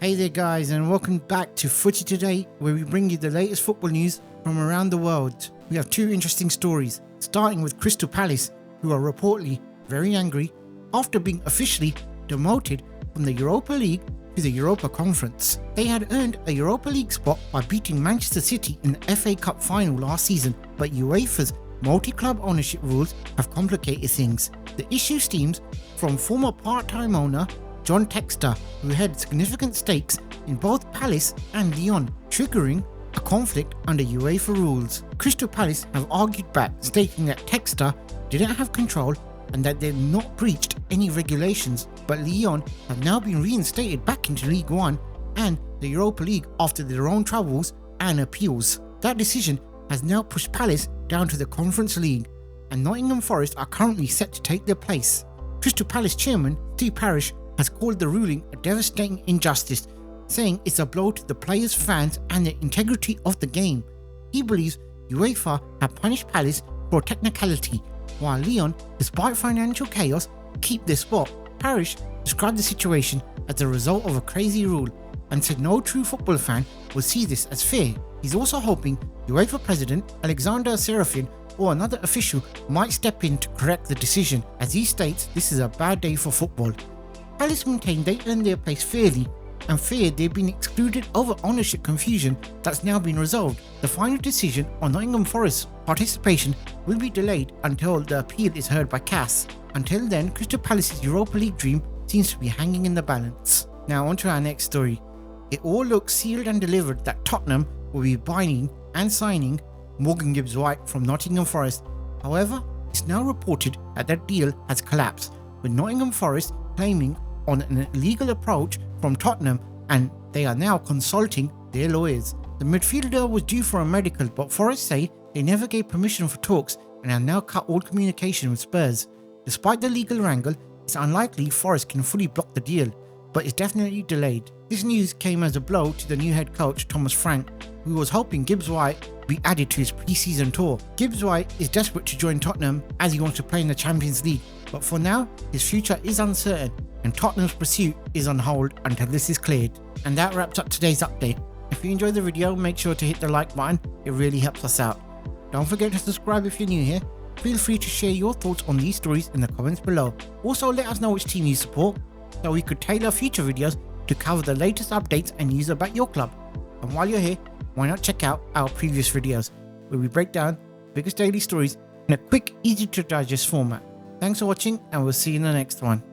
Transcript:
Hey there guys, and welcome back to Footy Today, where we bring you the latest football news from around the world. We have two interesting stories, starting with Crystal Palace, who are reportedly very angry after being officially demoted from the Europa League to the Europa Conference. They had earned a Europa League spot by beating Manchester City in the FA Cup final last season, but UEFA's multi-club ownership rules have complicated things. The issue stems from former part-time owner John Textor, who had significant stakes in both Palace and Lyon, triggering a conflict under UEFA rules. Crystal Palace have argued back, stating that Textor didn't have control and that they'd not breached any regulations, but Lyon have now been reinstated back into League One and the Europa League after their own troubles and appeals. That decision has now pushed Palace down to the Conference League, and Nottingham Forest are currently set to take their place. Crystal Palace chairman Steve Parish has called the ruling a devastating injustice, saying it's a blow to the players, fans and the integrity of the game. He believes UEFA have punished Palace for technicality, while Lyon, despite financial chaos, keep their spot. Parish described the situation as a result of a crazy rule and said no true football fan will see this as fair. He's also hoping UEFA President Alexander Serafin or another official might step in to correct the decision, as he states this is a bad day for football. Palace maintained they earned their place fairly and feared they'd been excluded over ownership confusion that's now been resolved. The final decision on Nottingham Forest's participation will be delayed until the appeal is heard by CAS. Until then, Crystal Palace's Europa League dream seems to be hanging in the balance. Now on to our next story. It all looks sealed and delivered that Tottenham will be buying and signing Morgan Gibbs-White from Nottingham Forest. However, it's now reported that that deal has collapsed, with Nottingham Forest claiming on an illegal approach from Tottenham, and they are now consulting their lawyers. The midfielder was due for a medical, but Forest say they never gave permission for talks and have now cut all communication with Spurs. Despite the legal wrangle, it's unlikely Forest can fully block the deal, but it's definitely delayed. This news came as a blow to the new head coach Thomas Frank, who was hoping Gibbs-White be added to his pre-season tour. Gibbs-White is desperate to join Tottenham as he wants to play in the Champions League, but for now his future is uncertain and Tottenham's pursuit is on hold until this is cleared. And that wraps up today's update. If you enjoyed the video, make sure to hit the like button, it really helps us out. Don't forget to subscribe if you're new here. Feel free to share your thoughts on these stories in the comments below. Also let us know which team you support, so we could tailor future videos to cover the latest updates and news about your club. And while you're here, why not check out our previous videos, where we break down the biggest daily stories in a quick, easy to digest format. Thanks for watching, and we'll see you in the next one.